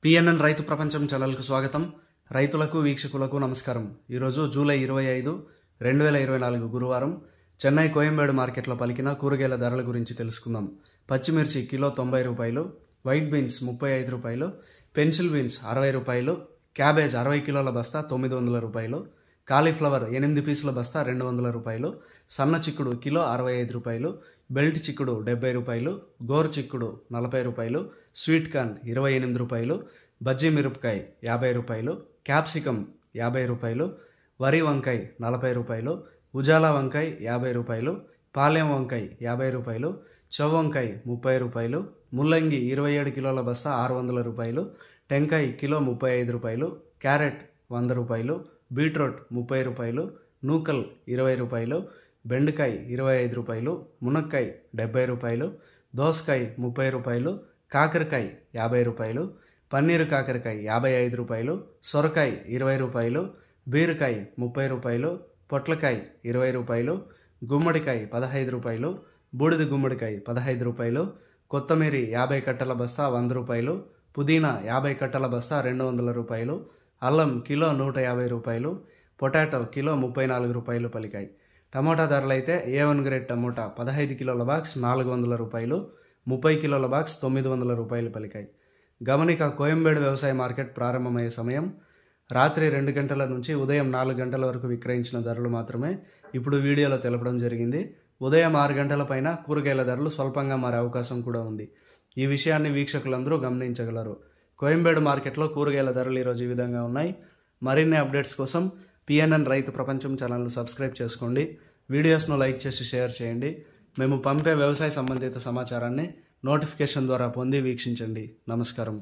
PNN రైతు ప్రపంచం ఛానల్కు స్వాగతం. రైతులకు వీక్షకులకు నమస్కారం. ఈరోజు జూలై 25, 2024 గురువారం చెన్నై కోయంబేడు మార్కెట్లో పలికిన కూరగాయల ధరల గురించి తెలుసుకుందాం. పచ్చిమిర్చి కిలో 90 రూపాయలు, వైట్ బీన్స్ 35 రూపాయలు, పెన్సిల్ బీన్స్ 60 రూపాయలు, క్యాబేజ్ 60 కిలోల బస్తా 900 రూపాయలు, కాలీఫ్లవర్ 8 పీసుల బస్తా 200 రూపాయలు, సన్న చిక్కుడు కిలో 65 రూపాయలు, బెల్ట్ చిక్కుడు 70 రూపాయలు, గోరు చిక్కుడు 40 రూపాయలు, స్వీట్ కార్న్ 28 రూపాయలు, బజ్జీ మిరపకాయ 50 రూపాయలు, క్యాప్సికమ్ 50 రూపాయలు, వరి వంకాయ 40 రూపాయలు, ఉజాలా వంకాయ 50 రూపాయలు, పాలెం వంకాయ 50 రూపాయలు, చౌవంకాయ 30 రూపాయలు, ముల్లంగి 27 కిలోల బస్తా 600 రూపాయలు, టెంకాయ కిలో 35 రూపాయలు, క్యారెట్ 100 రూపాయలు, బీట్రూట్ 30 రూపాయలు, నూకల్ 20 రూపాయలు, బెండకాయ 25 రూపాయలు, మునక్కాయ 70 రూపాయలు, దోసకాయ 30 రూపాయలు, కాకరకాయ 50 రూపాయలు, పన్నీరు కాకరకాయ 55 రూపాయలు, సొరకాయ 20 రూపాయలు, బీరకాయ 30 రూపాయలు, పొట్లకాయ 20 రూపాయలు, గుమ్మడికాయ 15 రూపాయలు, బూడిద గుమ్మడికాయ 15 రూపాయలు, కొత్తమీరి 50 కట్టల బస్తా 100 రూపాయలు, పుదీనా 50 కట్టల బస్తా 200 రూపాయలు, అల్లం కిలో 150 రూపాయలు, పొటాటో కిలో 34 రూపాయలు పలికాయి. టమోటా ధరలు అయితే A1 గ్రేడ్ టమోటా 15 కిలోల బాక్స్ 400 రూపాయలు, 30 కిలోల బాక్స్ 900 రూపాయలు పలికాయి. గమనిక, కోయంబేడు వ్యవసాయ మార్కెట్ ప్రారంభమయ్యే సమయం రాత్రి 2 గంటల నుంచి ఉదయం 4 గంటల వరకు విక్రయించిన ధరలు మాత్రమే ఇప్పుడు వీడియోలో తెలపడం జరిగింది. ఉదయం 6 గంటల పైన కూరగాయల ధరలు స్వల్పంగా మారే అవకాశం కూడా ఉంది. ఈ విషయాన్ని వీక్షకులందరూ గమనించగలరు. కోయంబేడు మార్కెట్లో కూరగాయల ధరలు ఈరోజు ఈ విధంగా ఉన్నాయి. మరిన్ని అప్డేట్స్ కోసం పిఎన్ఎన్ రైతు ప్రపంచం ఛానల్ను సబ్స్క్రైబ్ చేసుకోండి. వీడియోస్ను లైక్ చేసి షేర్ చేయండి. మేము పంపే వ్యవసాయ సంబంధిత సమాచారాన్ని నోటిఫికేషన్ ద్వారా పొంది వీక్షించండి. నమస్కారం.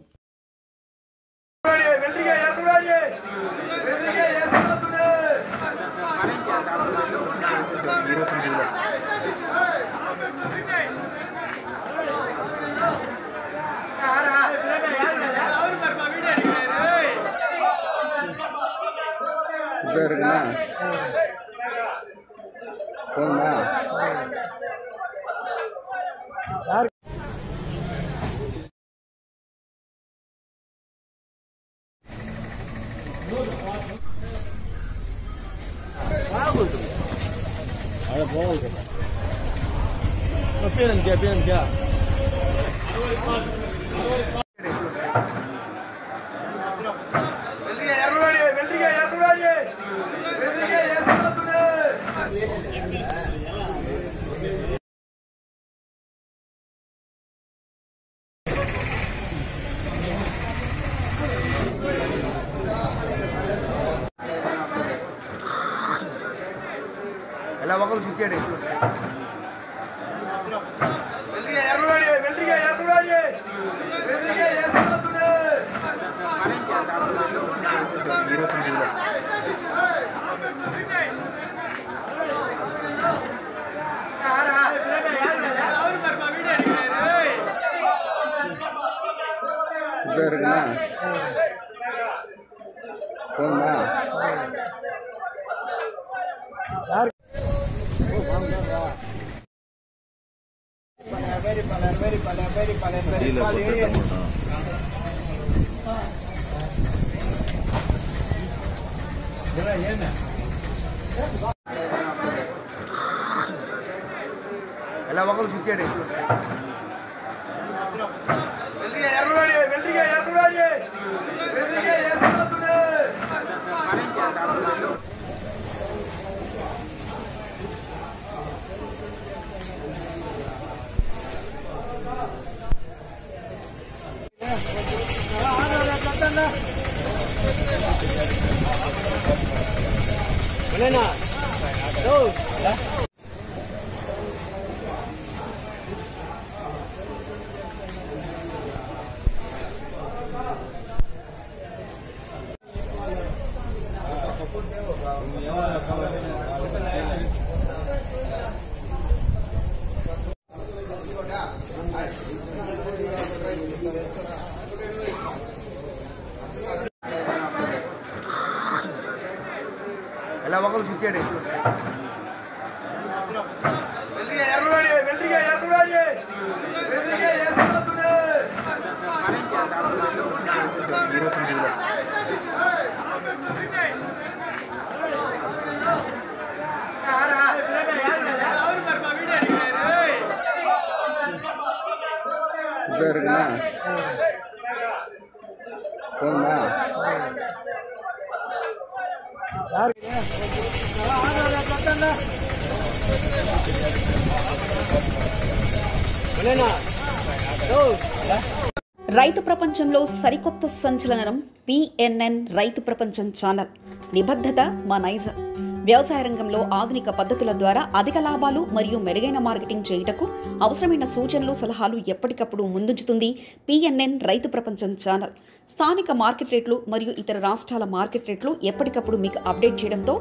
क्या ఎలా ఒకరు చిచ్చాడు ఎర్రగాడి 20 రూపాయలు 20 రూపాయలు 20 రూపాయలు 20 రూపాయలు 20 రూపాయలు 20 రూపాయలు 20 రూపాయలు 20 రూపాయలు 20 రూపాయలు 20 రూపాయలు 20 రూపాయలు 20 రూపాయలు 20 రూపాయలు 20 రూపాయలు 20 ఎలా ఒకరు చిచ్చాడు ఎర్రగాడి 20 రూపాయలు 20 రూపాయలు 20 రూపాయలు ఎలా ఒకరు చిచ్చాడు ఎర్రగాడి 20 రూపాయలు 20 రూపాయలు 20 రూపాయలు 20 రూపాయలు 20 రూపాయలు 20 రూపాయలు రైతు ప్రపంచంలో సరికొత్త సంచలనం పిఎన్ఎన్ రైతు ప్రపంచం ఛానల్. నిబద్ధత మా నైజం. వ్యవసాయ రంగంలో ఆధునిక పద్ధతుల ద్వారా అధిక లాభాలు మరియు మెరుగైన మార్కెటింగ్ చేయుటకు అవసరమైన సూచనలు, సలహాలు ఎప్పటికప్పుడు ముందుంచుతుంది పిఎన్ఎన్ రైతు ప్రపంచం ఛానల్. స్థానిక మార్కెట్ రేట్లు మరియు ఇతర రాష్ట్రాల మార్కెట్ రేట్లు ఎప్పటికప్పుడు మీకు అప్డేట్ చేయడంతో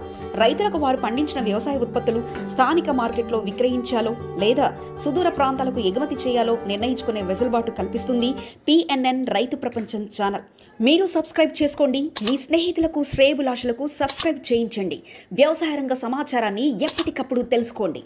రైతులకు వారు పండించిన వ్యవసాయ ఉత్పత్తులు స్థానిక మార్కెట్లో విక్రయించాలో లేదా సుదూర ప్రాంతాలకు ఎగుమతి చేయాలో నిర్ణయించుకునే వెసులుబాటు కల్పిస్తుంది పిఎన్ఎన్ రైతు ప్రపంచం ఛానల్. మీరు సబ్స్క్రైబ్ చేసుకోండి. మీ స్నేహితులకు, శ్రేయోభిలాషులకు సబ్స్క్రైబ్ చేయించండి. వ్యవసాయ రంగ సమాచారాన్ని ఎప్పటికప్పుడు తెలుసుకోండి.